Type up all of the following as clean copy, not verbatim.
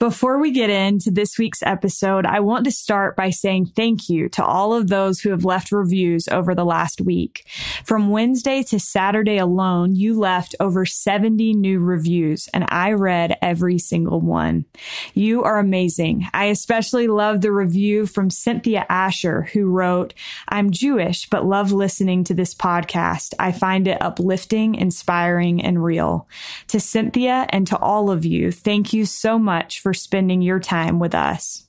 Before we get into this week's episode, I want to start by saying thank you to all of those who have left reviews over the last week. From Wednesday to Saturday alone, you left over 70 new reviews, and I read every single one. You are amazing. I especially love the review from Cynthia Asher, who wrote, "I'm Jewish, but love listening to this podcast. I find it uplifting, inspiring, and real." To Cynthia and to all of you, thank you so much for spending your time with us.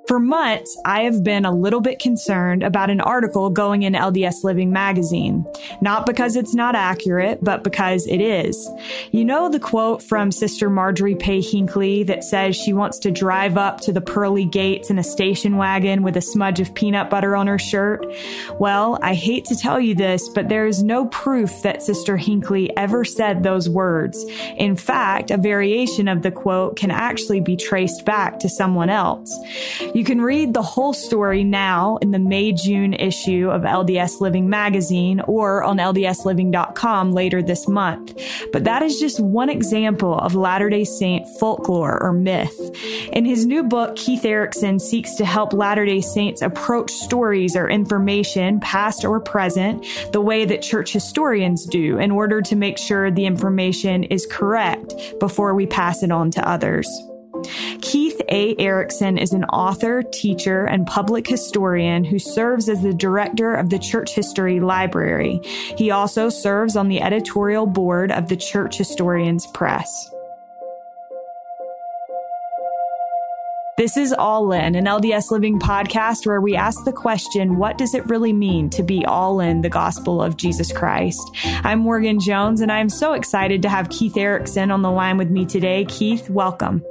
For months, I have been a little bit concerned about an article going in LDS Living magazine. Not because it's not accurate, but because it is. You know the quote from Sister Marjorie Pay Hinckley that says she wants to drive up to the pearly gates in a station wagon with a smudge of peanut butter on her shirt? Well, I hate to tell you this, but there is no proof that Sister Hinckley ever said those words. In fact, a variation of the quote can actually be traced back to someone else. You can read the whole story now in the May-June issue of LDS Living magazine or on LDSliving.com later this month. But that is just one example of Latter-day Saint folklore or myth. In his new book, Keith Erekson seeks to help Latter-day Saints approach stories or information, past or present, the way that church historians do in order to make sure the information is correct before we pass it on to others. Keith A. Erekson is an author, teacher, and public historian who serves as the director of the Church History Library. He also serves on the editorial board of the Church Historians Press. This is All In, an LDS Living podcast where we ask the question, what does it really mean to be all in the gospel of Jesus Christ? I'm Morgan Jones, and I'm so excited to have Keith Erekson on the line with me today. Keith, welcome.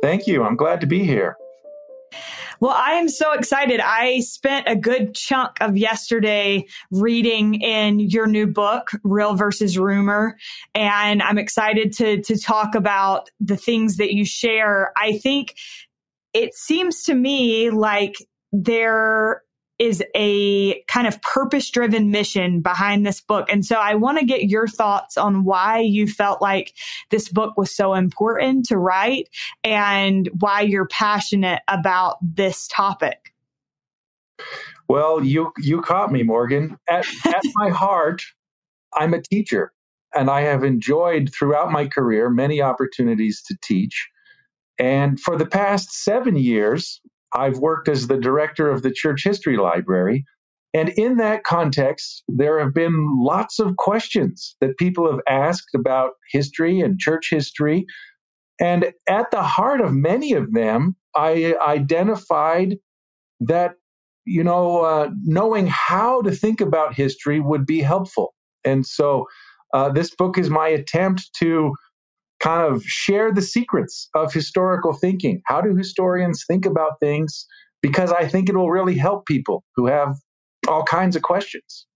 Thank you. I'm glad to be here. Well, I am so excited. I spent a good chunk of yesterday reading in your new book, Real versus Rumor, and I'm excited to talk about the things that you share. I think it seems to me like there is a kind of purpose-driven mission behind this book. And so I want to get your thoughts on why you felt like this book was so important to write and why you're passionate about this topic. Well, you caught me, Morgan. At my heart, I'm a teacher, and I have enjoyed throughout my career many opportunities to teach. And for the past 7 years, I've worked as the director of the Church History Library. And in that context, there have been lots of questions that people have asked about history and church history. And at the heart of many of them, I identified that, knowing how to think about history would be helpful. And so this book is my attempt to kind of share the secrets of historical thinking. How do historians think about things? Because I think it will really help people who have all kinds of questions.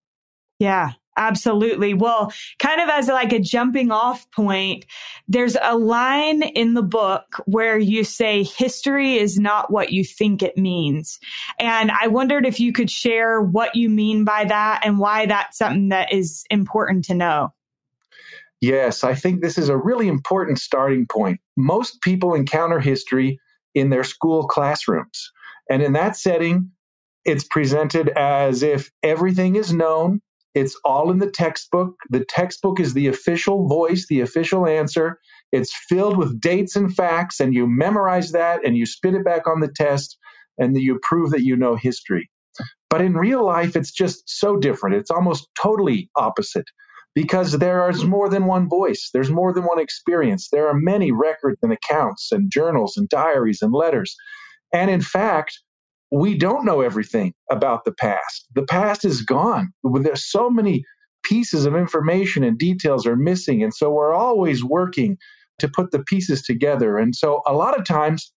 Yeah, absolutely. Well, kind of as like a jumping off point, there's a line in the book where you say history is not what you think it means. And I wondered if you could share what you mean by that and why that's something that is important to know. Yes, I think this is a really important starting point. Most people encounter history in their school classrooms. And in that setting, it's presented as if everything is known. It's all in the textbook. The textbook is the official voice, the official answer. It's filled with dates and facts, and you memorize that, and you spit it back on the test, and then you prove that you know history. But in real life, it's just so different. It's almost totally opposite. Because there is more than one voice. There's more than one experience. There are many records and accounts and journals and diaries and letters. And in fact, we don't know everything about the past. The past is gone. There's so many pieces of information and details are missing. And so we're always working to put the pieces together. And so a lot of times,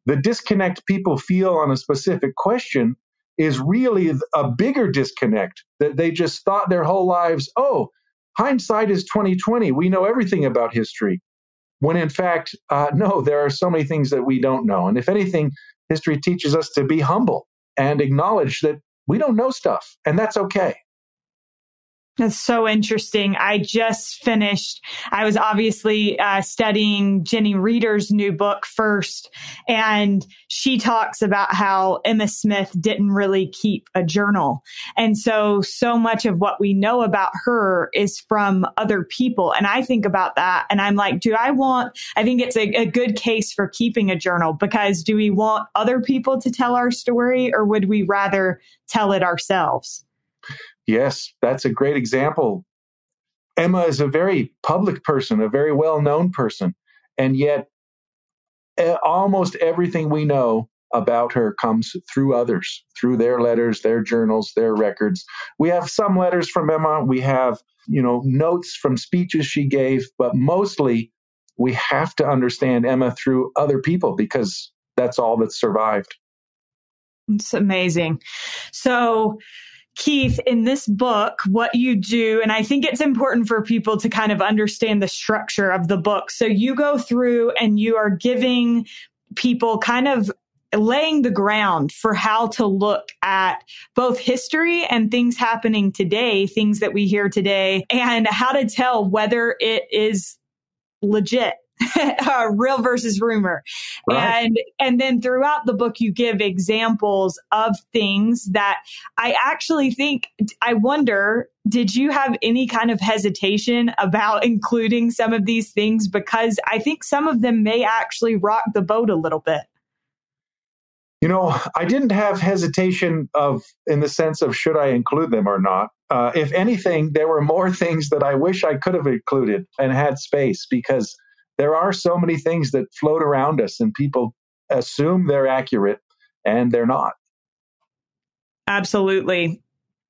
the disconnect people feel on a specific question is really a bigger disconnect that they just thought their whole lives, hindsight is 20/20. We know everything about history. When in fact, no, there are so many things that we don't know. And if anything, history teaches us to be humble and acknowledge that we don't know stuff, and that's okay. That's so interesting. I just finished, I was obviously studying Jenny Reeder's new book first, and she talks about how Emma Smith didn't really keep a journal. And so much of what we know about her is from other people. And I think about that and I'm like, I think it's a good case for keeping a journal, because do we want other people to tell our story, or would we rather tell it ourselves? Yes, that's a great example. Emma is a very public person, a very well-known person, and yet almost everything we know about her comes through others, through their letters, their journals, their records. We have some letters from Emma. We have, notes from speeches she gave, but mostly we have to understand Emma through other people because that's all that's survived. It's amazing. So, Keith, in this book, what you do, and I think it's important for people to kind of understand the structure of the book. So you go through and you are giving people kind of laying the ground for how to look at both history and things happening today, things that we hear today, and how to tell whether it is legit. Real versus rumor. Right. And then throughout the book, you give examples of things that I actually think, I wonder, did you have any kind of hesitation about including some of these things? Because I think some of them may actually rock the boat a little bit. I didn't have hesitation in the sense of should I include them or not. If anything, there were more things that I wish I could have included and had space, because there are so many things that float around us and people assume they're accurate and they're not. Absolutely.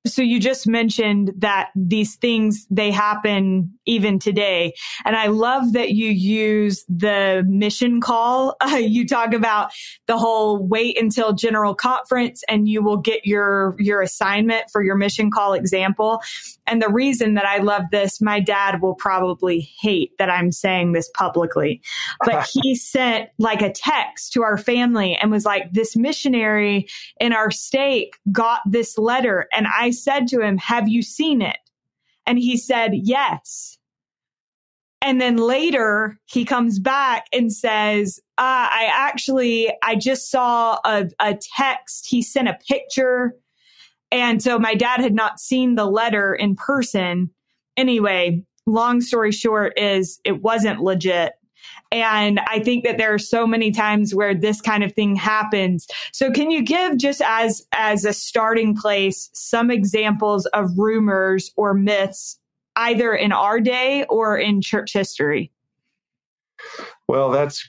So you just mentioned that these things, they happen even today. And I love that you use the mission call. You talk about the whole wait until general conference and you will get your assignment for your mission call example. And the reason that I love this, my dad will probably hate that I'm saying this publicly, but he sent like a text to our family and was like, this missionary in our state got this letter. And I said to him, have you seen it? And he said, yes. And then later he comes back and says, I just saw a text. He sent a picture. And so my dad had not seen the letter in person. Anyway, long story short is it wasn't legit. And I think that there are so many times where this kind of thing happens. So can you give, just as a starting place, some examples of rumors or myths, either in our day or in church history? Well, that's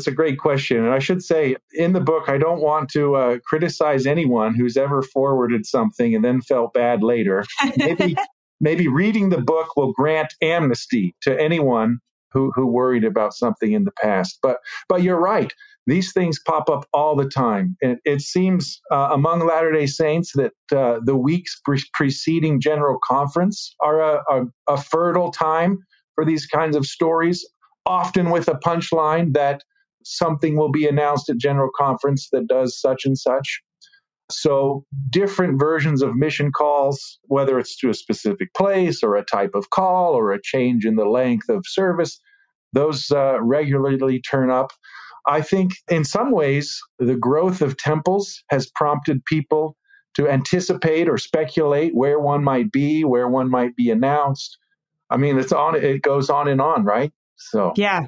a great question. And I should say, in the book, I don't want to criticize anyone who's ever forwarded something and then felt bad later. Maybe reading the book will grant amnesty to anyone who worried about something in the past. But you're right. These things pop up all the time. And it seems among Latter-day Saints that the weeks preceding General Conference are a fertile time for these kinds of stories, often with a punchline that something will be announced at General Conference that does such and such. So different versions of mission calls, whether it's to a specific place or a type of call or a change in the length of service, those regularly turn up. I think in some ways, the growth of temples has prompted people to anticipate or speculate where one might be, where one might be announced. I mean, it goes on and on, right? So yeah.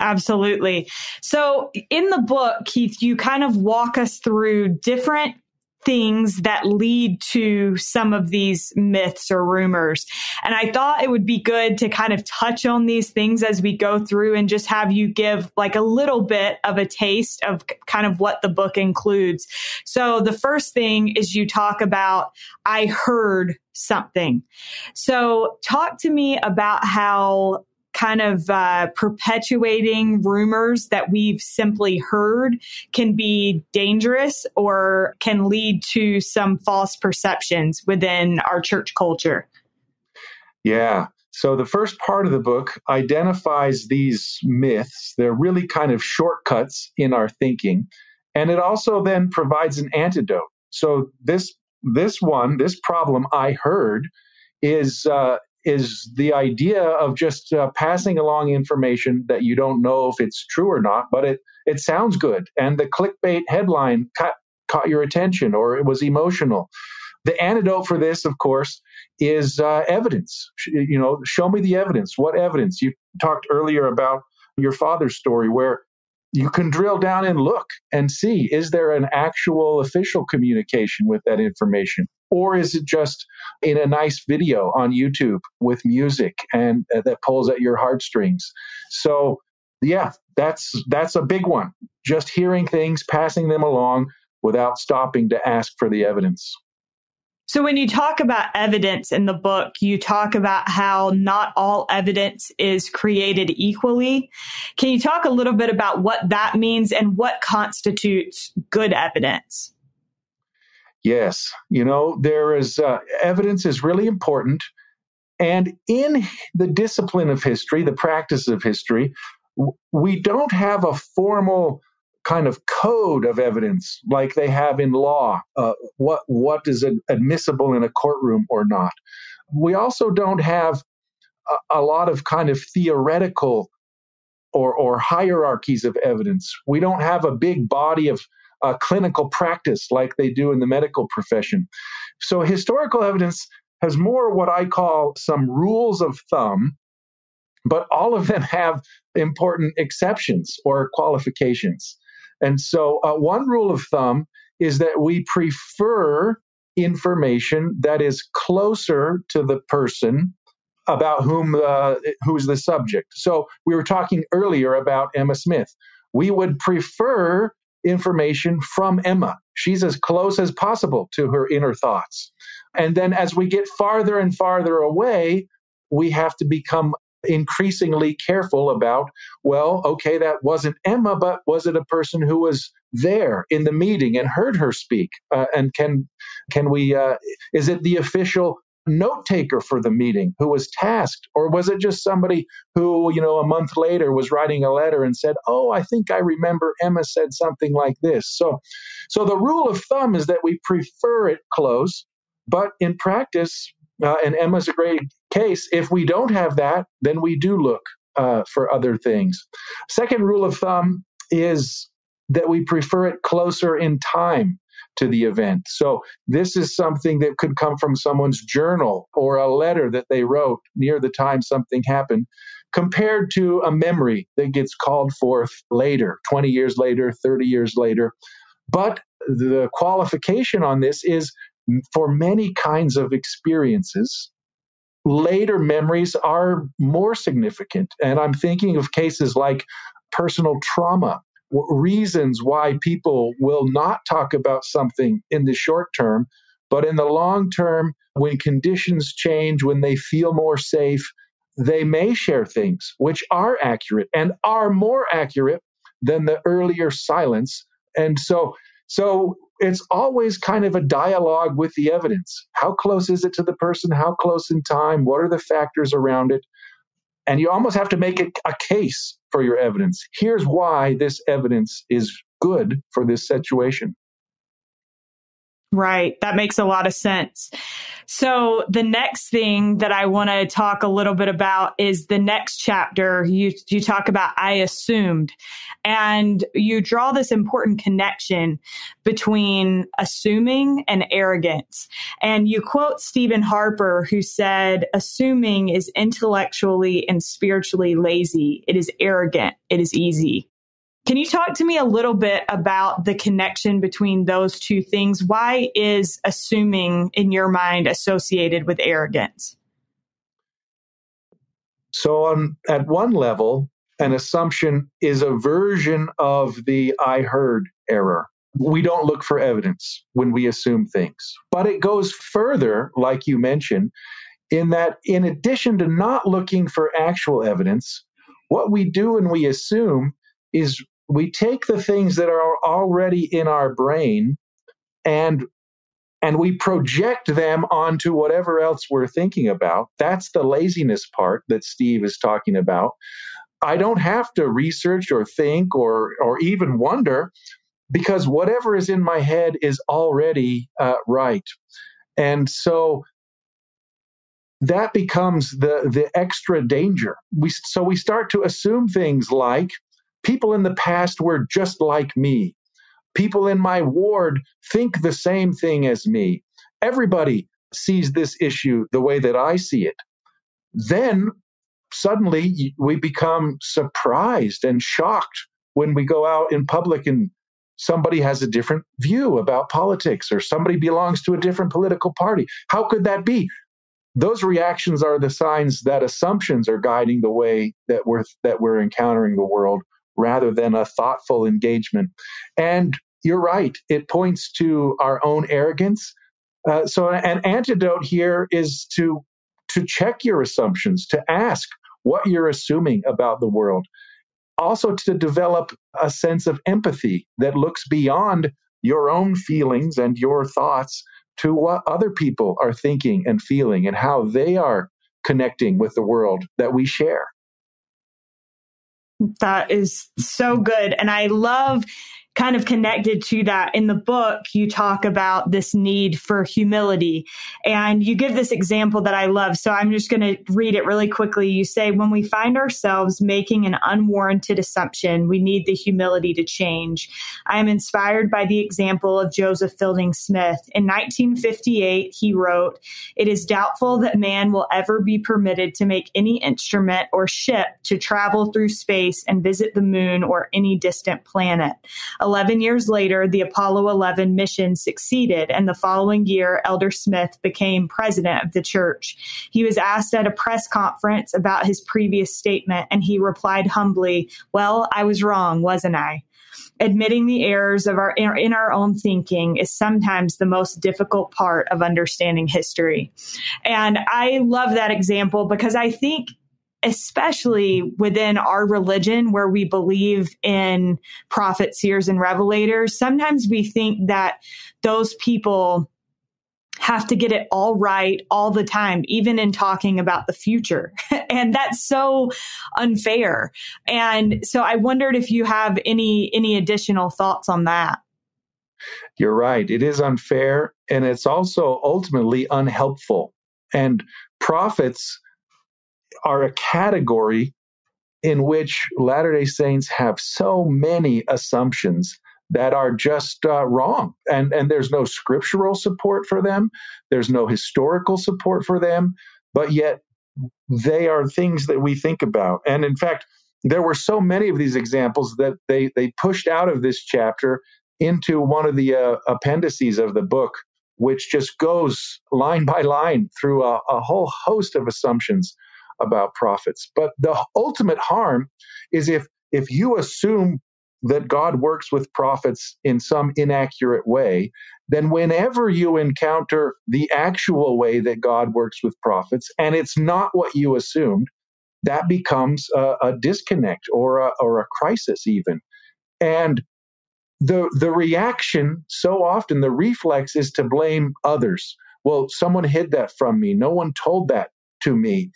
Absolutely. So in the book, Keith, you kind of walk us through different things that lead to some of these myths or rumors. And I thought it would be good to kind of touch on these things as we go through and just have you give like a little bit of a taste of kind of what the book includes. So the first thing is you talk about, I heard something. So talk to me about how kind of perpetuating rumors that we've simply heard can be dangerous or can lead to some false perceptions within our church culture. Yeah. So the first part of the book identifies these myths. They're really kind of shortcuts in our thinking. And it also then provides an antidote. So this problem I heard is the idea of just passing along information that you don't know if it's true or not, but it sounds good, and the clickbait headline caught your attention, or it was emotional. The antidote for this, of course, is evidence. Show me the evidence. What evidence? You talked earlier about your father's story, where you can drill down and look and see, is there an actual official communication with that information? Or is it just in a nice video on YouTube with music and that pulls at your heartstrings? So, yeah, that's a big one. Just hearing things, passing them along without stopping to ask for the evidence. So when you talk about evidence in the book, you talk about how not all evidence is created equally. Can you talk a little bit about what that means and what constitutes good evidence? Yes. There is evidence is really important. And in the discipline of history, the practice of history, we don't have a formal kind of code of evidence like they have in law. What is admissible in a courtroom or not? We also don't have a lot of kind of theoretical or hierarchies of evidence. We don't have a big body of clinical practice like they do in the medical profession. So historical evidence has more what I call some rules of thumb, but all of them have important exceptions or qualifications. And so one rule of thumb is that we prefer information that is closer to the person about who's the subject. So we were talking earlier about Emma Smith. We would prefer information from Emma. She's as close as possible to her inner thoughts. And then as we get farther and farther away, we have to become increasingly careful about, well, okay, that wasn't Emma, but was it a person who was there in the meeting and heard her speak? And can we, is it the official note taker for the meeting who was tasked, or was it just somebody who, a month later was writing a letter and said, oh, I think I remember Emma said something like this. So the rule of thumb is that we prefer it close, but in practice, and Emma's a great case, if we don't have that, then we do look for other things. Second rule of thumb is that we prefer it closer in time to the event. So this is something that could come from someone's journal or a letter that they wrote near the time something happened, compared to a memory that gets called forth later, 20 years later, 30 years later. But the qualification on this is for many kinds of experiences, later memories are more significant. And I'm thinking of cases like personal trauma, reasons why people will not talk about something in the short term, but in the long term, when conditions change, when they feel more safe, they may share things which are accurate and are more accurate than the earlier silence. And so it's always kind of a dialogue with the evidence. How close is it to the person? How close in time? What are the factors around it? And you almost have to make it a case for your evidence. Here's why this evidence is good for this situation. Right. That makes a lot of sense. So the next thing that I want to talk a little bit about is the next chapter. You talk about I assumed, and you draw this important connection between assuming and arrogance. And you quote Stephen Harper, who said, assuming is intellectually and spiritually lazy. It is arrogant. It is easy. Can you talk to me a little bit about the connection between those two things? Why is assuming, in your mind, associated with arrogance? So at one level, an assumption is a version of the I heard error. We don't look for evidence when we assume things. But it goes further, like you mentioned, in that in addition to not looking for actual evidence, what we do when we assume is we take the things that are already in our brain and we project them onto whatever else we're thinking about. That's the laziness part that Steve is talking about. I don't have to research or think or even wonder, because whatever is in my head is already right. And so that becomes the extra danger. So we start to assume things like people in the past were just like me. People in my ward think the same thing as me. Everybody sees this issue the way that I see it. Then suddenly we become surprised and shocked when we go out in public and somebody has a different view about politics or somebody belongs to a different political party. How could that be? Those reactions are the signs that assumptions are guiding the way that we're encountering the world rather than a thoughtful engagement. And you're right, it points to our own arrogance. So an antidote here is to check your assumptions, to ask what you're assuming about the world. Also, to develop a sense of empathy that looks beyond your own feelings and your thoughts to what other people are thinking and feeling and how they are connecting with the world that we share. That is so good. And I love kind of connected to that. In the book, you talk about this need for humility, and you give this example that I love. So I'm just going to read it really quickly. You say, when we find ourselves making an unwarranted assumption, we need the humility to change. I am inspired by the example of Joseph Fielding Smith. In 1958, he wrote, "It is doubtful that man will ever be permitted to make any instrument or ship to travel through space and visit the moon or any distant planet." 11 years later, the Apollo 11 mission succeeded, and the following year, Elder Smith became president of the church. He was asked at a press conference about his previous statement, and he replied humbly, "Well, I was wrong, wasn't I?" Admitting the errors of in our own thinking is sometimes the most difficult part of understanding history. And I love that example because I think, especially within our religion where we believe in prophets, seers, and revelators, sometimes we think that those people have to get it all right all the time, even in talking about the future. And that's so unfair. And so I wondered if you have any additional thoughts on that. You're right. It is unfair, and it's also ultimately unhelpful. And prophets are a category in which Latter-day Saints have so many assumptions that are just wrong. And there's no scriptural support for them. There's no historical support for them. But yet they are things that we think about. And in fact, there were so many of these examples that they pushed out of this chapter into one of the appendices of the book, which just goes line by line through a whole host of assumptions about prophets. But the ultimate harm is if you assume that God works with prophets in some inaccurate way, then whenever you encounter the actual way that God works with prophets, and it's not what you assumed, that becomes a disconnect or a crisis even. And the reaction, so often the reflex is to blame others. Well, someone hid that from me. No one told that to me.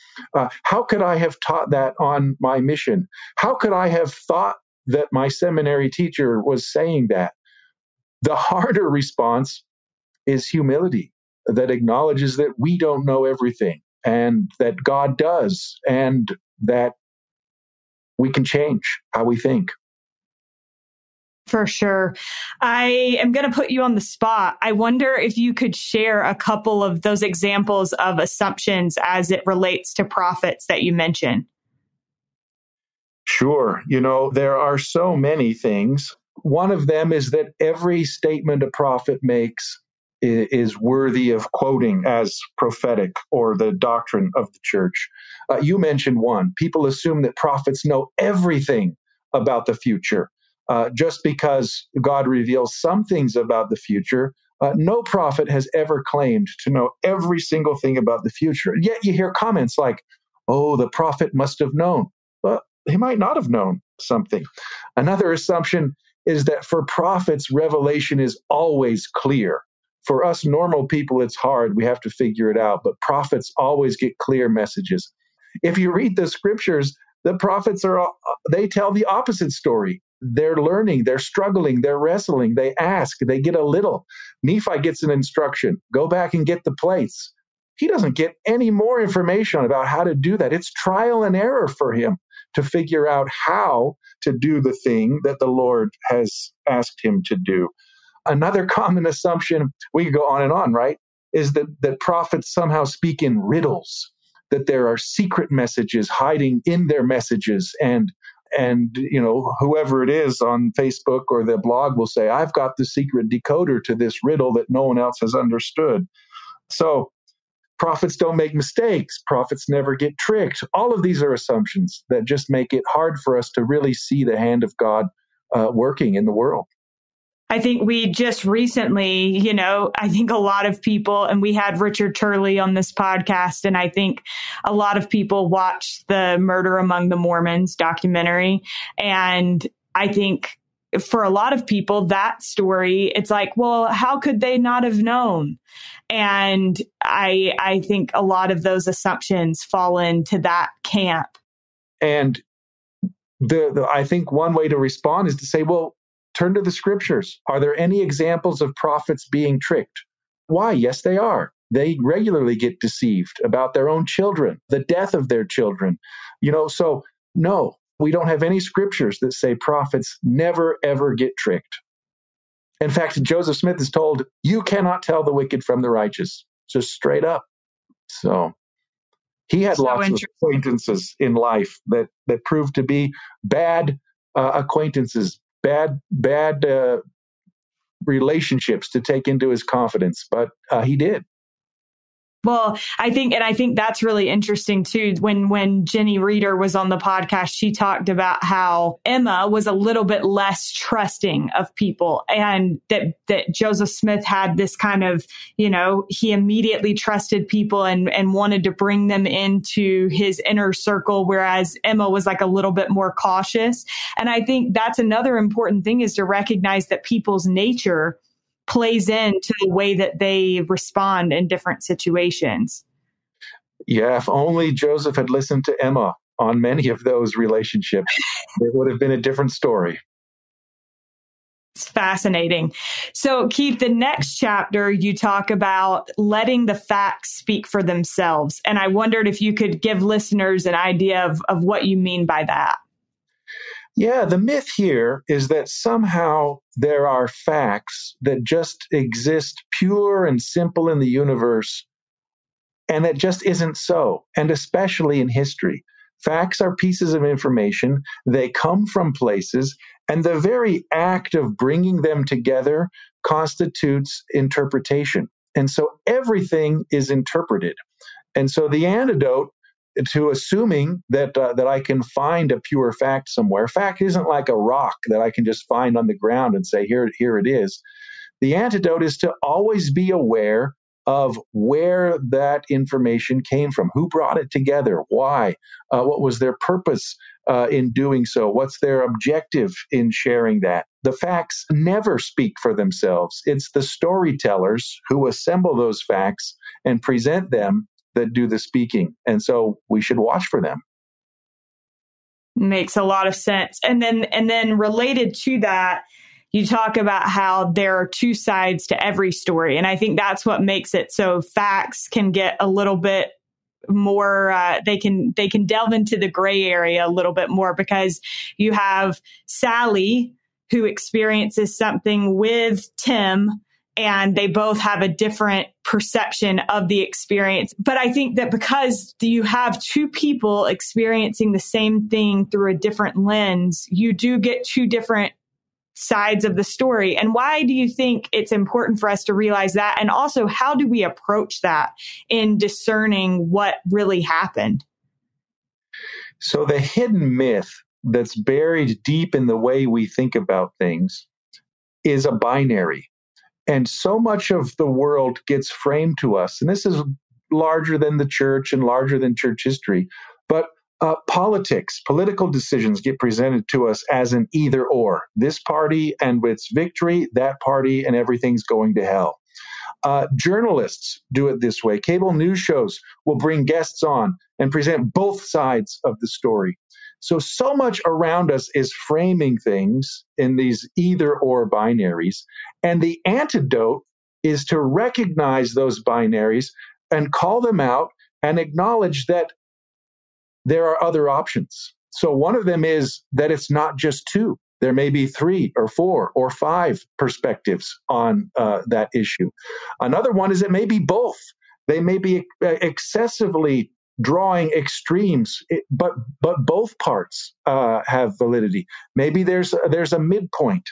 How could I have taught that on my mission? How could I have thought that my seminary teacher was saying that? The harder response is humility that acknowledges that we don't know everything and that God does, and that we can change how we think. For sure. I am going to put you on the spot. I wonder if you could share a couple of those examples of assumptions as it relates to prophets that you mentioned. Sure. There are so many things. One of them is that every statement a prophet makes is worthy of quoting as prophetic or the doctrine of the church. You mentioned one. People assume that prophets know everything about the future. Just because God reveals some things about the future, no prophet has ever claimed to know every single thing about the future. And yet you hear comments like, "Oh, the prophet must have known." Well, he might not have known something. Another assumption is that for prophets, revelation is always clear. For us normal people, it's hard. We have to figure it out. But prophets always get clear messages. If you read the scriptures, the prophets they tell the opposite story. They're learning, they're struggling, they're wrestling, they ask, they get a little. Nephi gets an instruction: go back and get the plates. he doesn't get any more information about how to do that. It's trial and error for him to figure out how to do the thing that the Lord has asked him to do. Another common assumption, we could go on, right, is that prophets somehow speak in riddles, that there are secret messages hiding in their messages, and whoever it is on Facebook or the blog will say, I've got the secret decoder to this riddle that no one else has understood. So prophets don't make mistakes. Prophets never get tricked. All of these are assumptions that just make it hard for us to really see the hand of God working in the world. I think we just recently, I think a lot of people, and we had Richard Turley on this podcast, and I think a lot of people watched the Murder Among the Mormons documentary. And I think for a lot of people, that story, it's like, well, how could they not have known? And I think a lot of those assumptions fall into that camp. And I think one way to respond is to say, well, turn to the scriptures. Are there any examples of prophets being tricked? Why? Yes, they are. They regularly get deceived about their own children, the death of their children. So no, we don't have any scriptures that say prophets never, ever get tricked. In fact, Joseph Smith is told, you cannot tell the wicked from the righteous, just straight up. So he had lots of acquaintances in life that proved to be bad acquaintances, bad relationships to take into his confidence, but he did. Well, I think that's really interesting too. When Jenny Reeder was on the podcast, she talked about how Emma was a little bit less trusting of people, and that Joseph Smith had this kind of, he immediately trusted people and wanted to bring them into his inner circle, whereas Emma was like a little bit more cautious. And I think that's another important thing, is to recognize that people's nature plays into the way that they respond in different situations. Yeah, if only Joseph had listened to Emma on many of those relationships, it would have been a different story. It's fascinating. So, Keith, the next chapter, you talk about letting the facts speak for themselves. And I wondered if you could give listeners an idea of what you mean by that. Yeah, the myth here is that somehow there are facts that just exist pure and simple in the universe, and that just isn't so, and especially in history. Facts are pieces of information. They come from places, and the very act of bringing them together constitutes interpretation. And so everything is interpreted. And so the antidote to assuming that I can find a pure fact somewhere. Fact isn't like a rock that I can just find on the ground and say, here it is. The antidote is to always be aware of where that information came from, who brought it together, why, what was their purpose in doing so, what's their objective in sharing that. The facts never speak for themselves. It's the storytellers who assemble those facts and present them that do the speaking. And so we should watch for them. Makes a lot of sense. And then related to that, you talk about how there are two sides to every story. And I think that's what makes it so facts can get a little bit more, they can delve into the gray area a little bit more, because you have Sally, who experiences something with Tim, and they both have a different perception of the experience. But I think that because you have two people experiencing the same thing through a different lens, you do get two different sides of the story. And why do you think it's important for us to realize that? And also, how do we approach that in discerning what really happened? So the hidden myth that's buried deep in the way we think about things is a binary. And so much of the world gets framed to us, and this is larger than the church and larger than church history, but political decisions get presented to us as an either or. This party and its victory, that party and everything's going to hell. Journalists do it this way. Cable news shows will bring guests on and present both sides of the story. So much around us is framing things in these either or binaries. And the antidote is to recognize those binaries and call them out and acknowledge that there are other options. So one of them is that it's not just two. There may be three or four or five perspectives on that issue. Another one is it may be both. They may be excessively drawing extremes, but both parts have validity. Maybe there's a midpoint.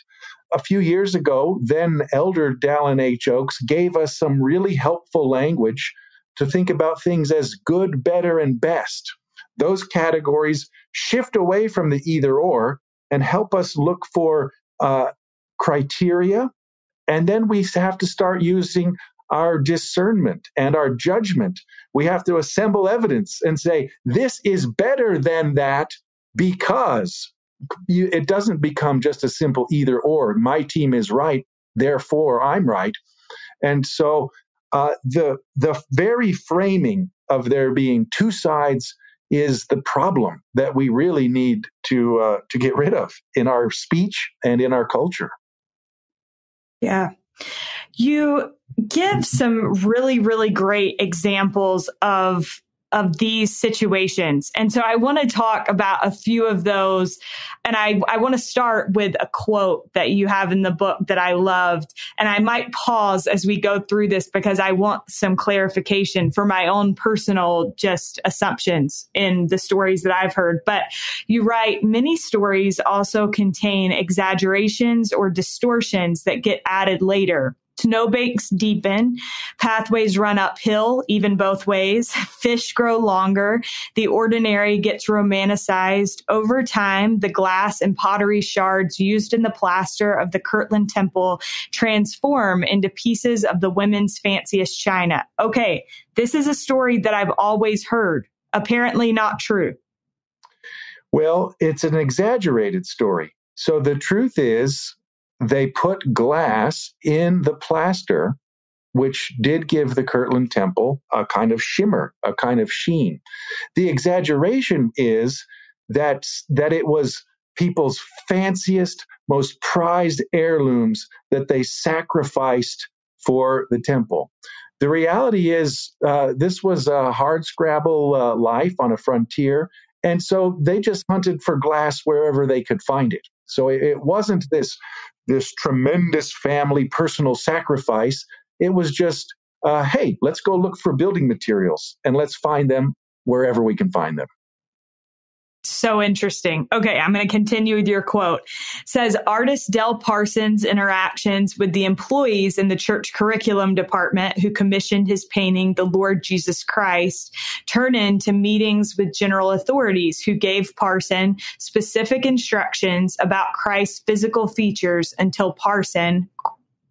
A few years ago, then Elder Dallin H. Oakes gave us some really helpful language to think about things as good, better, and best. Those categories shift away from the either or and help us look for criteria. And then we have to start using our discernment and our judgment. We have to assemble evidence and say, this is better than that because it doesn't become just a simple either or. My team is right, therefore I'm right. And so the very framing of there being two sides is the problem that we really need to get rid of in our speech and in our culture. Yeah. You give some really, really great examples of these situations. And so I want to talk about a few of those. And I want to start with a quote that you have in the book that I loved. And I might pause as we go through this because I want some clarification for my own personal just assumptions in the stories that I've heard. But you write, many stories also contain exaggerations or distortions that get added later. Snowbanks deepen, pathways run uphill, even both ways, fish grow longer, the ordinary gets romanticized. Over time, the glass and pottery shards used in the plaster of the Kirtland Temple transform into pieces of the women's fanciest china. Okay, this is a story that I've always heard. Apparently not true. Well, it's an exaggerated story. So the truth is, they put glass in the plaster, which did give the Kirtland Temple a kind of shimmer, a kind of sheen. The exaggeration is that it was people's fanciest, most prized heirlooms that they sacrificed for the temple. The reality is this was a hardscrabble life on a frontier, and so they just hunted for glass wherever they could find it. So it wasn't this tremendous family personal sacrifice. It was just, hey, let's go look for building materials and let's find them wherever we can find them. So interesting. Okay, I'm going to continue with your quote. It says, artist Del Parsons' interactions with the employees in the church curriculum department who commissioned his painting, The Lord Jesus Christ, turn into meetings with general authorities who gave Parson specific instructions about Christ's physical features until Parson,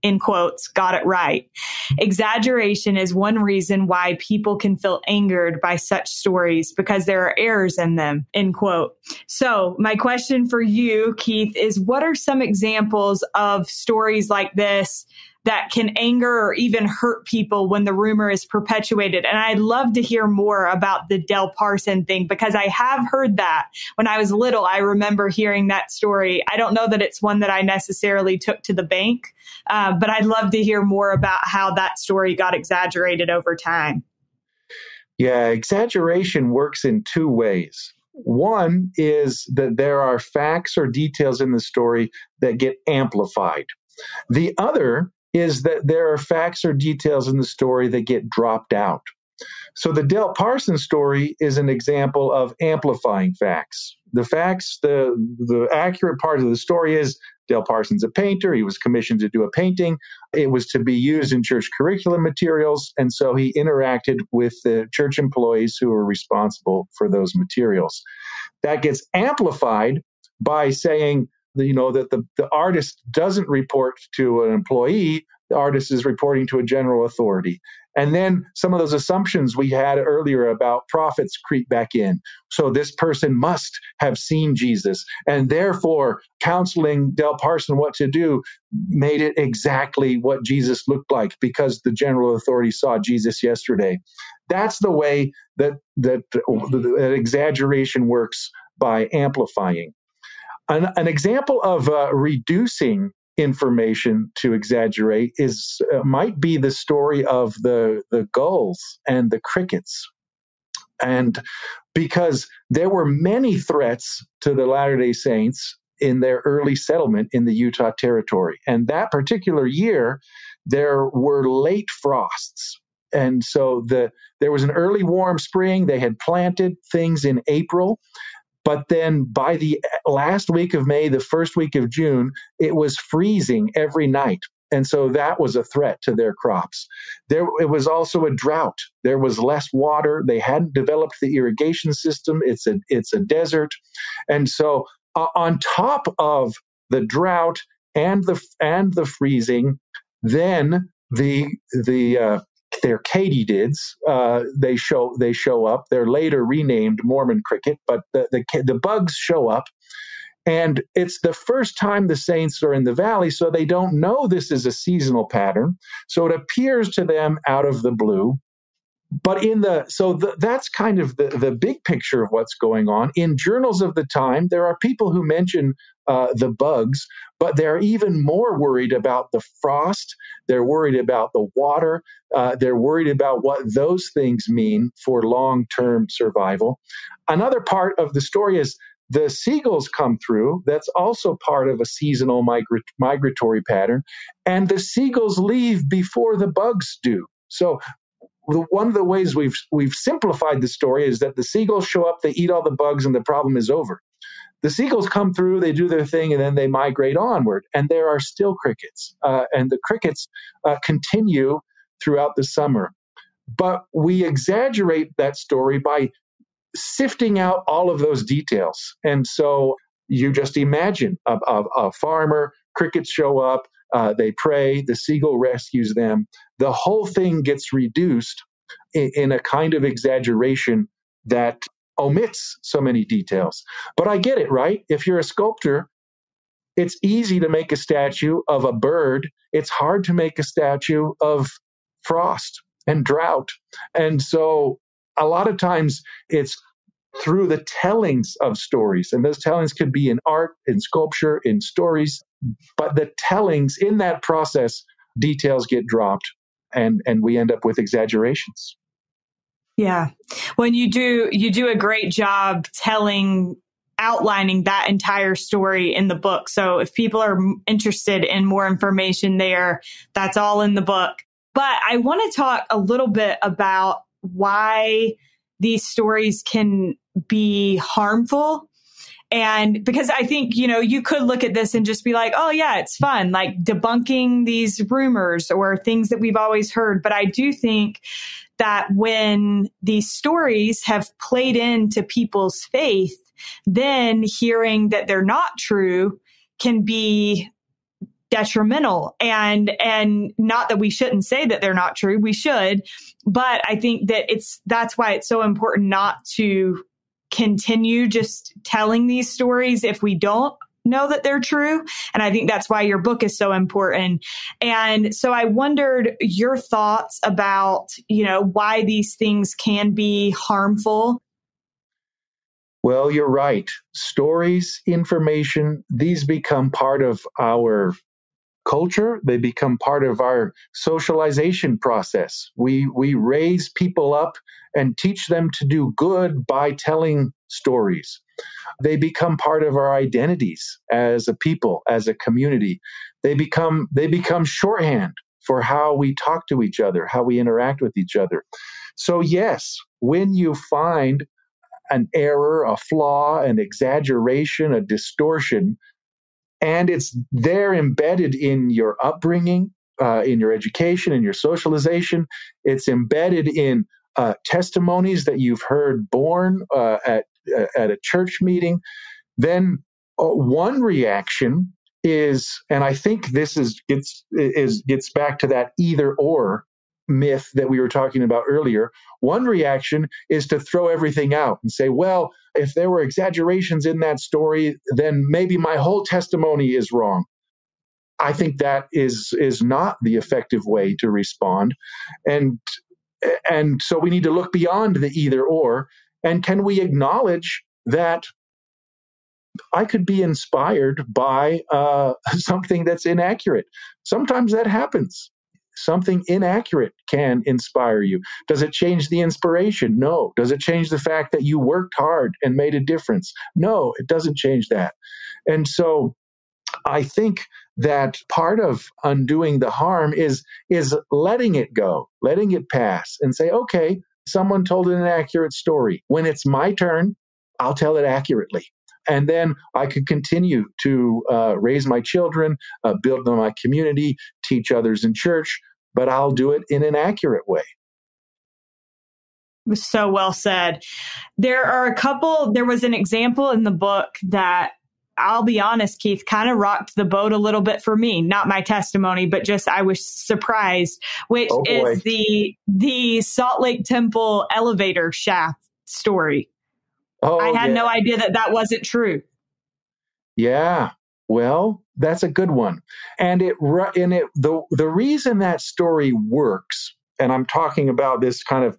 in quotes, got it right. Exaggeration is one reason why people can feel angered by such stories because there are errors in them, end quote. So my question for you, Keith, is what are some examples of stories like this that can anger or even hurt people when the rumor is perpetuated? And I'd love to hear more about the Del Parson thing because I have heard that. When I was little, I remember hearing that story. I don't know that it's one that I necessarily took to the bank, but I'd love to hear more about how that story got exaggerated over time. Yeah, exaggeration works in two ways. One is that there are facts or details in the story that get amplified. The other is that there are facts or details in the story that get dropped out. So the Del Parson story is an example of amplifying facts. The facts, the accurate part of the story is Del Parson's a painter. He was commissioned to do a painting. It was to be used in church curriculum materials, and so he interacted with the church employees who were responsible for those materials. That gets amplified by saying, that the artist doesn't report to an employee, the artist is reporting to a general authority. And then some of those assumptions we had earlier about prophets creep back in. So this person must have seen Jesus, and therefore counseling Del Parson what to do made it exactly what Jesus looked like because the general authority saw Jesus yesterday. That's the way that exaggeration works, by amplifying. An example of reducing information to exaggerate might be the story of the gulls and the crickets. And because there were many threats to the Latter-day Saints in their early settlement in the Utah Territory. And that particular year, there were late frosts. And so there was an early warm spring. They had planted things in April. But then by the last week of May, the first week of June, it was freezing every night. And so that was a threat to their crops. It was also a drought. There was less water. They hadn't developed the irrigation system. It's a desert. And so on top of the drought and the freezing, then they're katydids. They show up. They're later renamed Mormon cricket, but the bugs show up, and it's the first time the saints are in the valley, so they don't know this is a seasonal pattern. So it appears to them out of the blue. But that's kind of the big picture of what's going on. In journals of the time, there are people who mention the bugs, but they're even more worried about the frost. They're worried about the water. They're worried about what those things mean for long-term survival. Another part of the story is the seagulls come through. That's also part of a seasonal migratory pattern. And the seagulls leave before the bugs do. So one of the ways we've simplified the story is that the seagulls show up, they eat all the bugs, and the problem is over. The seagulls come through, they do their thing, and then they migrate onward. And there are still crickets. And the crickets continue throughout the summer. But we exaggerate that story by sifting out all of those details. And so you just imagine a farmer, crickets show up, they pray, the seagull rescues them. The whole thing gets reduced in a kind of exaggeration that omits so many details. But I get it, right? If you're a sculptor, it's easy to make a statue of a bird. It's hard to make a statue of frost and drought. And so a lot of times it's through the tellings of stories. And those tellings could be in art, in sculpture, in stories. But the tellings in that process, details get dropped, and we end up with exaggerations. Yeah. When you do a great job outlining that entire story in the book. So if people are interested in more information there, that's all in the book. But I want to talk a little bit about why these stories can be harmful. And because I think, you could look at this and just be like, oh yeah, it's fun, like debunking these rumors or things that we've always heard. But I do think that when these stories have played into people's faith, then hearing that they're not true can be detrimental. And not that we shouldn't say that they're not true. We should. But I think that that's why it's so important not to continue just telling these stories if we don't know that they're true. And I think that's why your book is so important. And so I wondered your thoughts about, why these things can be harmful. Well, you're right. Stories, information, these become part of our culture. They become part of our socialization process. We raise people up and teach them to do good by telling stories. They become part of our identities as a people, as a community. They become shorthand for how we talk to each other, how we interact with each other. So yes, when you find an error, a flaw, an exaggeration, a distortion, and it's there embedded in your upbringing, in your education, in your socialization. It's embedded in testimonies that you've heard born at a church meeting. Then one reaction is, and I think this gets back to that either or myth that we were talking about earlier. One reaction is to throw everything out and say, well, if there were exaggerations in that story, then maybe my whole testimony is wrong. I think that is not the effective way to respond. And so we need to look beyond the either or. And can we acknowledge that I could be inspired by something that's inaccurate. Sometimes that happens. Something inaccurate can inspire you. Does it change the inspiration? No. Does it change the fact that you worked hard and made a difference? No, it doesn't change that. And so I think that part of undoing the harm is letting it go, letting it pass, and say, okay, someone told an inaccurate story. When it's my turn, I'll tell it accurately. And then I could continue to raise my children, build my community, teach others in church, but I'll do it in an accurate way. Was so well said. There was an example in the book that, I'll be honest, Keith, kind of rocked the boat a little bit for me. Not my testimony, but just I was surprised, which is the Salt Lake Temple elevator shaft story. I had no idea that wasn't true. Yeah. Well, that's a good one. And the reason that story works, and I'm talking about this kind of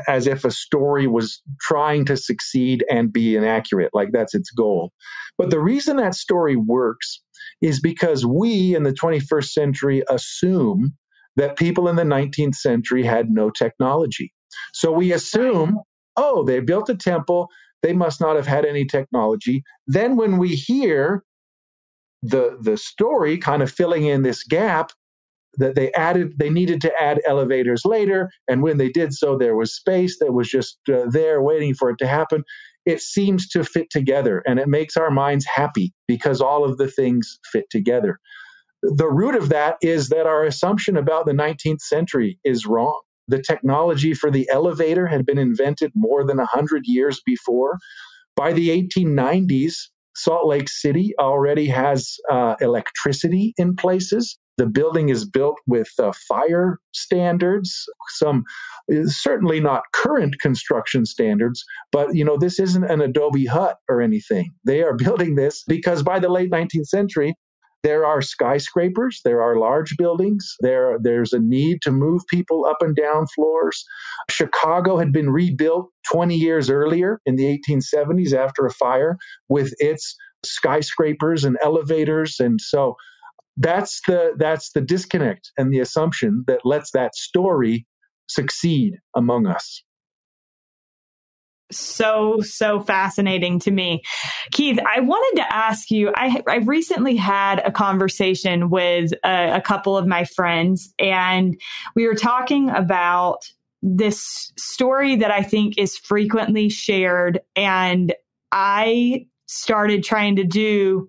as if a story was trying to succeed and be inaccurate, like that's its goal. But the reason that story works is because we in the 21st century assume that people in the 19th century had no technology. So we assume, oh, they built a temple, they must not have had any technology. Then when we hear the story kind of filling in this gap, that they needed to add elevators later, and when they did so, there was space that was just there waiting for it to happen. It seems to fit together, and it makes our minds happy because all of the things fit together. The root of that is that our assumption about the 19th century is wrong. The technology for the elevator had been invented more than 100 years before. By the 1890s, Salt Lake City already has electricity in places. The building is built with fire standards, some certainly not current construction standards, but this isn't an Adobe hut or anything. They are building this because by the late 19th century, there are skyscrapers, there are large buildings, there's a need to move people up and down floors. Chicago had been rebuilt 20 years earlier in the 1870s after a fire with its skyscrapers and elevators. And so that's the disconnect and the assumption that lets that story succeed among us. So fascinating to me. Keith, I wanted to ask you, I recently had a conversation with a couple of my friends, and we were talking about this story that I think is frequently shared. And I started trying to do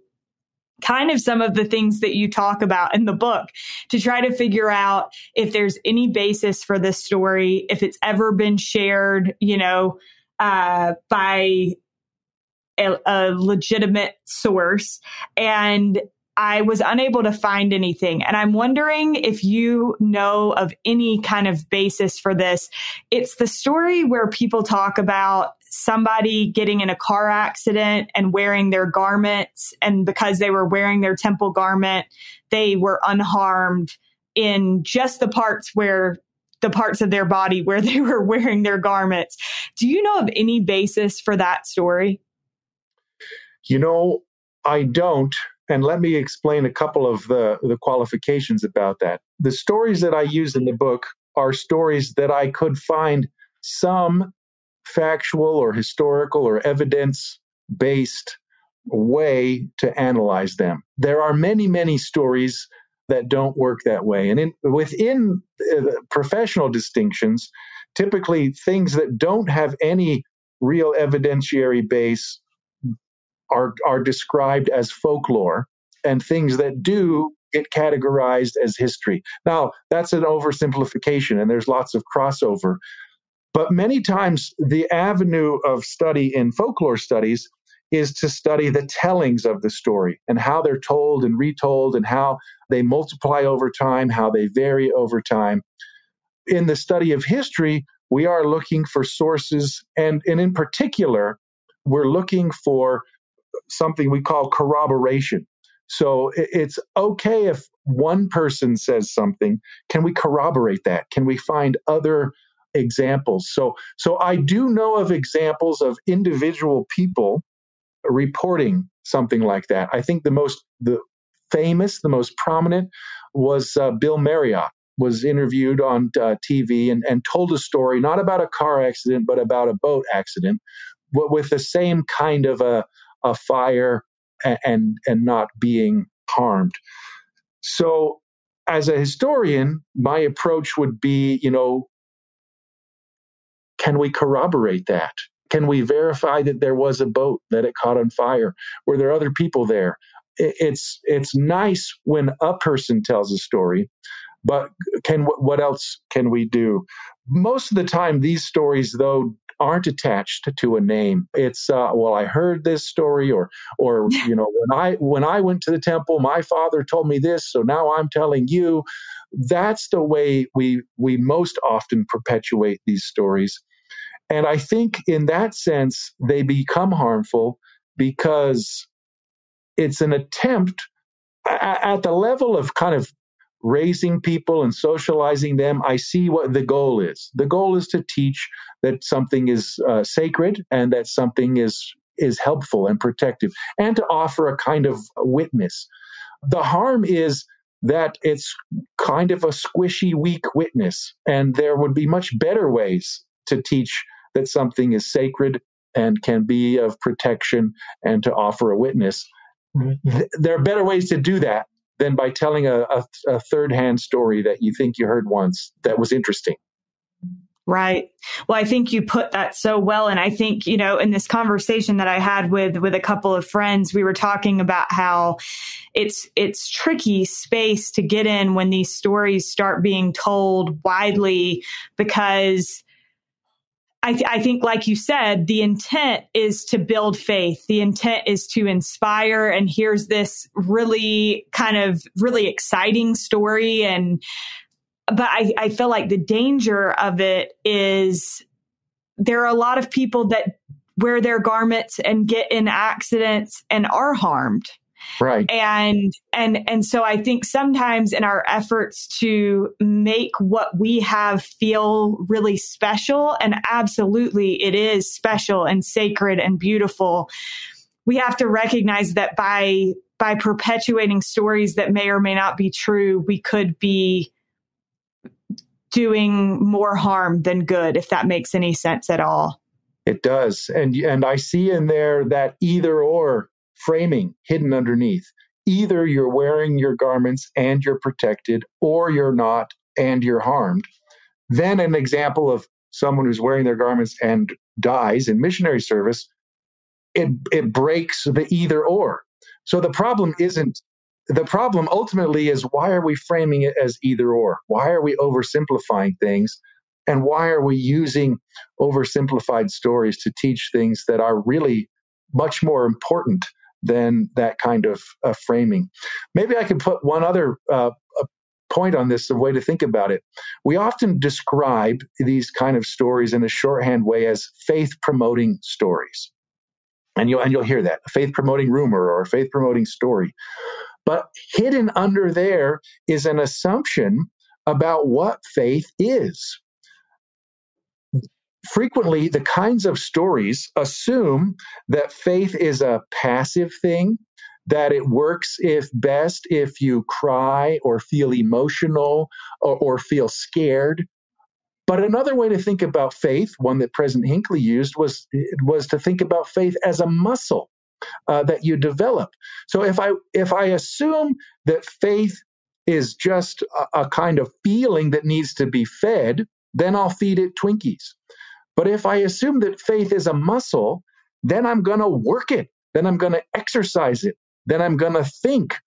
kind of some of the things that you talk about in the book to try to figure out if there's any basis for this story, if it's ever been shared, by a legitimate source. And I was unable to find anything. And I'm wondering if you know of any kind of basis for this. It's the story where people talk about somebody getting in a car accident and wearing their garments. And because they were wearing their temple garment, they were unharmed in just the parts of their body where they were wearing their garments. Do you know of any basis for that story? I don't. And let me explain a couple of the qualifications about that. The stories that I use in the book are stories that I could find some factual or historical or evidence-based way to analyze them. There are many, many stories that don't work that way. And within professional distinctions, typically things that don't have any real evidentiary base are described as folklore, and things that do get categorized as history. Now, that's an oversimplification, and there's lots of crossover. But many times the avenue of study in folklore studies is to study the tellings of the story and how they're told and retold and how they multiply over time, how they vary over time. In the study of history, we are looking for sources, and in particular, we're looking for something we call corroboration. So it's okay if one person says something. Can we corroborate that? Can we find other examples? So I do know of examples of individual people reporting something like that. I think the famous, the most prominent was Bill Marriott, was interviewed on TV and told a story, not about a car accident, but about a boat accident, with the same kind of a fire and not being harmed. So as a historian, my approach would be, can we corroborate that? Can we verify that there was a boat, that it caught on fire? Were there other people there? It's nice when a person tells a story, but what else can we do? Most of the time, these stories, though, aren't attached to a name. It's well, I heard this story, or when I went to the temple, my father told me this, so now I'm telling you. That's the way we most often perpetuate these stories. And I think in that sense, they become harmful because it's an attempt at the level of kind of raising people and socializing them. I see what the goal is. The goal is to teach that something is sacred and that something is helpful and protective, and to offer a kind of witness. The harm is that it's kind of a squishy, weak witness, and there would be much better ways to teach that something is sacred and can be of protection and to offer a witness. There are better ways to do that than by telling a third-hand story that you think you heard once that was interesting. Right. Well, I think you put that so well. And I think, in this conversation that I had with a couple of friends, we were talking about how it's tricky space to get in when these stories start being told widely, because I think, like you said, the intent is to build faith. The intent is to inspire. And here's this really exciting story. But I feel like the danger of it is there are a lot of people that wear their garments and get in accidents and are harmed. Right. And so I think sometimes in our efforts to make what we have feel really special, and absolutely it is special and sacred and beautiful, we have to recognize that by perpetuating stories that may or may not be true, we could be doing more harm than good, if that makes any sense at all. It does. And I see in there that either or framing hidden underneath. Either you're wearing your garments and you're protected, or you're not and you're harmed. Then an example of someone who's wearing their garments and dies in missionary service, it breaks the either or. So the problem ultimately is, why are we framing it as either or? Why are we oversimplifying things? And why are we using oversimplified stories to teach things that are really much more important than that kind of framing? Maybe I could put one other point on this, a way to think about it. We often describe these kind of stories in a shorthand way as faith-promoting stories. And you'll hear that, a faith-promoting rumor or a faith-promoting story. But hidden under there is an assumption about what faith is. Frequently, the kinds of stories assume that faith is a passive thing, that it works best if you cry or feel emotional or feel scared. But another way to think about faith, one that President Hinckley used, was to think about faith as a muscle that you develop. So if I assume that faith is just a kind of feeling that needs to be fed, then I'll feed it Twinkies. But if I assume that faith is a muscle, then I'm going to work it. Then I'm going to exercise it. Then I'm going to think.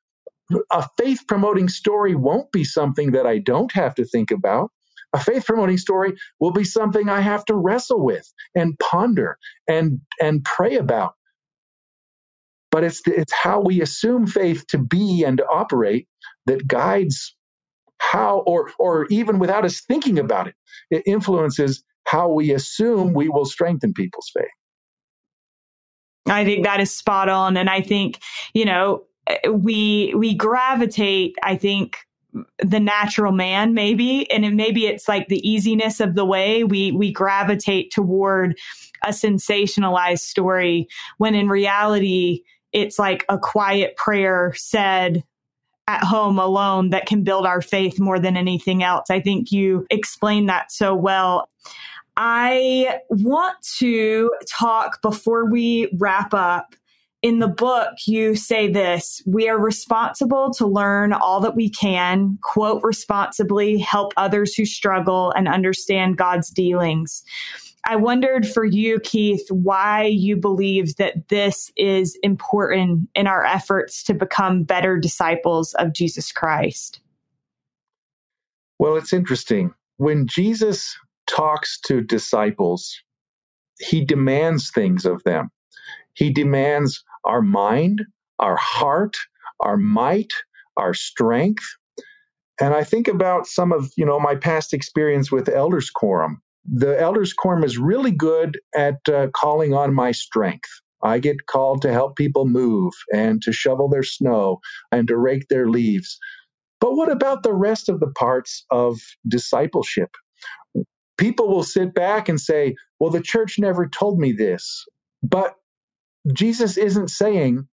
A faith-promoting story won't be something that I don't have to think about. A faith-promoting story will be something I have to wrestle with and ponder and pray about. But it's how we assume faith to be and to operate that guides how, or even without us thinking about it, it influences how we assume we will strengthen people's faith. I think that is spot on. And I think, we gravitate, I think, the natural man, maybe. And maybe it's like the easiness of the way we gravitate toward a sensationalized story, when in reality, it's like a quiet prayer said at home alone that can build our faith more than anything else. I think you explained that so well. I want to talk before we wrap up. In the book, you say this: we are responsible to learn all that we can, quote responsibly, help others who struggle, and understand God's dealings. I wondered for you, Keith, why you believe that this is important in our efforts to become better disciples of Jesus Christ. Well, it's interesting. When Jesus talks to disciples, he demands things of them. He demands our mind, our heart, our might, our strength. And I think about some of, my past experience with Elders Quorum. The Elders Quorum is really good at calling on my strength. I get called to help people move and to shovel their snow and to rake their leaves. But what about the rest of the parts of discipleship? People will sit back and say, well, the church never told me this. But Jesus isn't saying,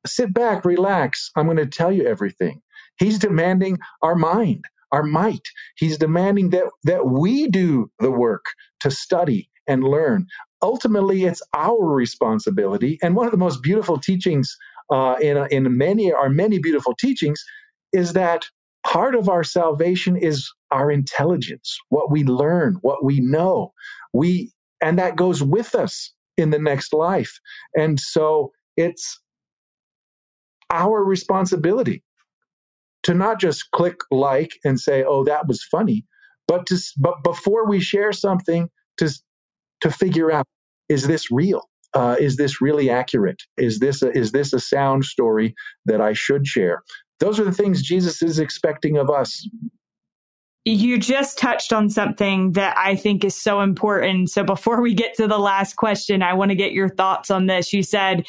sit back, relax, I'm going to tell you everything. He's demanding our mind, our might. He's demanding that we do the work to study and learn. Ultimately, it's our responsibility. And one of the most beautiful teachings in many beautiful teachings is that part of our salvation is our intelligence, what we learn, what we know. And that goes with us in the next life. And so it's our responsibility to not just click like and say, oh, that was funny, but before we share something, to figure out, is this real? Is this really accurate? Is this a sound story that I should share? Those are the things Jesus is expecting of us. You just touched on something that I think is so important. So before we get to the last question, I want to get your thoughts on this. You said,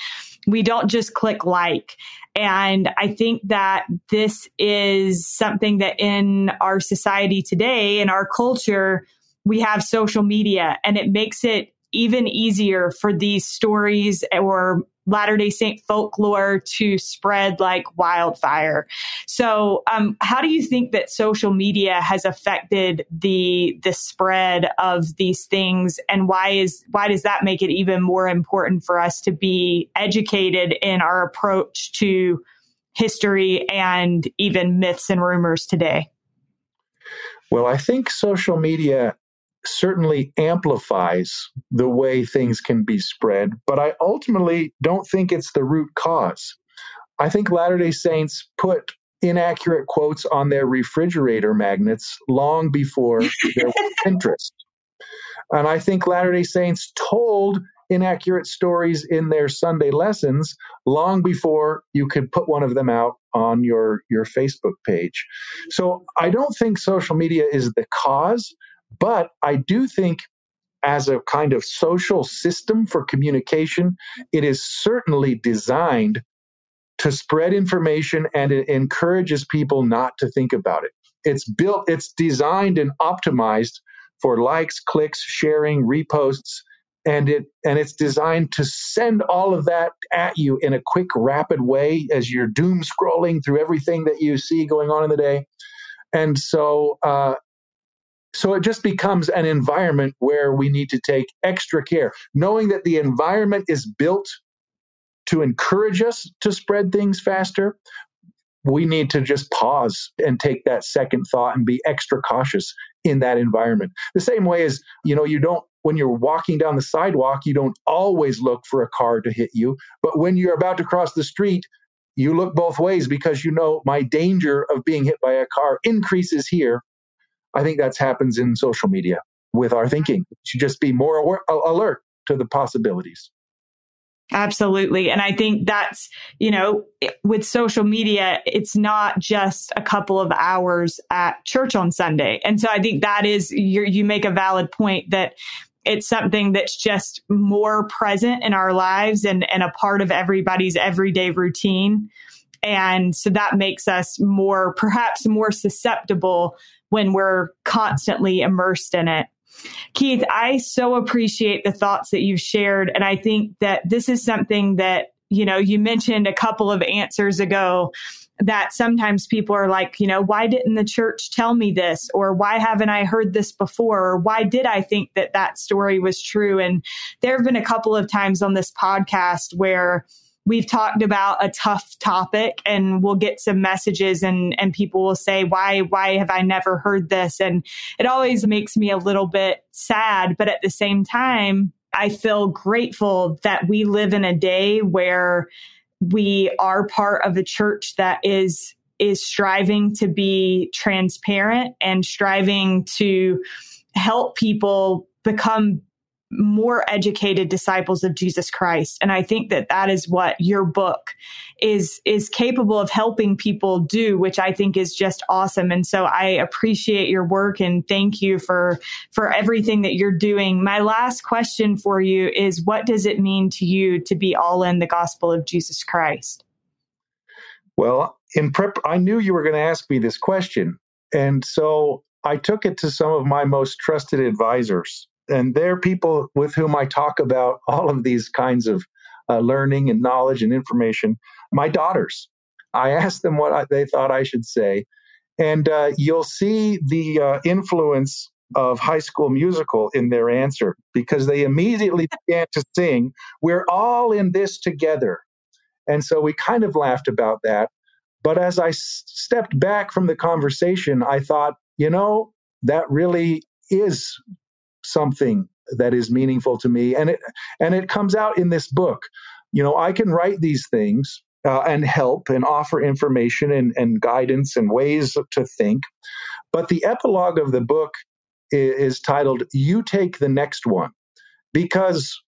we don't just click like. And I think that this is something that in our society today, in our culture, we have social media, and it makes it even easier for these stories or Latter-day Saint folklore to spread like wildfire. So how do you think that social media has affected the spread of these things? And why does that make it even more important for us to be educated in our approach to history and even myths and rumors today? Well, I think social media certainly amplifies the way things can be spread, but I ultimately don't think it's the root cause. I think Latter-day Saints put inaccurate quotes on their refrigerator magnets long before there was Pinterest. And I think Latter-day Saints told inaccurate stories in their Sunday lessons long before you could put one of them out on your Facebook page. So I don't think social media is the cause, but I do think as a kind of social system for communication, it is certainly designed to spread information, and it encourages people not to think about it. It's designed and optimized for likes, clicks, sharing, reposts, and it's designed to send all of that at you in a quick, rapid way as you're doom scrolling through everything that you see going on in the day. And so it just becomes an environment where we need to take extra care, knowing that the environment is built to encourage us to spread things faster. We need to just pause and take that second thought and be extra cautious in that environment. The same way as, when you're walking down the sidewalk, you don't always look for a car to hit you. But when you're about to cross the street, you look both ways because my danger of being hit by a car increases here. I think that happens in social media with our thinking. We should just be more alert to the possibilities. Absolutely. And I think that's, with social media, it's not just a couple of hours at church on Sunday. And so I think that is, you make a valid point that it's something that's just more present in our lives and a part of everybody's everyday routine. And so that makes us perhaps more susceptible when we're constantly immersed in it. Keith, I so appreciate the thoughts that you've shared. And I think that this is something that, you mentioned a couple of answers ago, that sometimes people are like, why didn't the church tell me this? Or why haven't I heard this before? Or why did I think that story was true? And there have been a couple of times on this podcast where we've talked about a tough topic and we'll get some messages and people will say, why have I never heard this? And it always makes me a little bit sad. But at the same time, I feel grateful that we live in a day where we are part of a church that is striving to be transparent and striving to help people become more educated disciples of Jesus Christ. And I think that is what your book is capable of helping people do, which I think is just awesome. And so I appreciate your work and thank you for everything that you're doing. My last question for you is, what does it mean to you to be all in the gospel of Jesus Christ? Well, I knew you were going to ask me this question. And so I took it to some of my most trusted advisors. And they're people with whom I talk about all of these kinds of learning and knowledge and information. My daughters, I asked them what they thought I should say. And you'll see the influence of High School Musical in their answer, because they immediately began to sing, "We're all in this together." And so we kind of laughed about that. But as I stepped back from the conversation, I thought, that really is something that is meaningful to me. And it comes out in this book. I can write these things and help and offer information and guidance and ways to think. But the epilogue of the book is titled, "You Take the Next One," because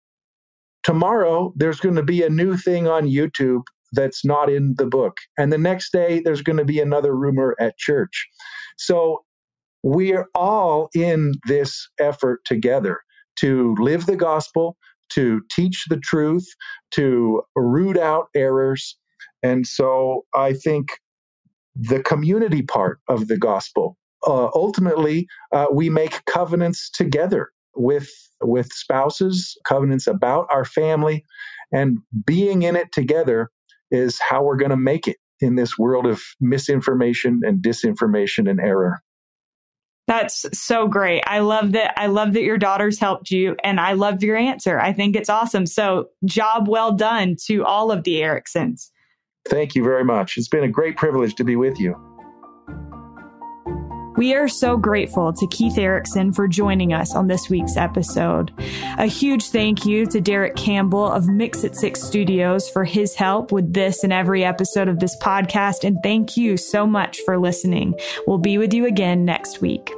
tomorrow there's going to be a new thing on YouTube that's not in the book. And the next day there's going to be another rumor at church. So we're all in this effort together to live the gospel, to teach the truth, to root out errors. And so I think the community part of the gospel, ultimately, we make covenants together with spouses, covenants about our family, and being in it together is how we're going to make it in this world of misinformation and disinformation and error. That's so great. I love that. I love that your daughters helped you, and I love your answer. I think it's awesome. So job well done to all of the Ereksons. Thank you very much. It's been a great privilege to be with you. We are so grateful to Keith Erekson for joining us on this week's episode. A huge thank you to Derek Campbell of Mix It 6 Studios for his help with this and every episode of this podcast. And thank you so much for listening. We'll be with you again next week.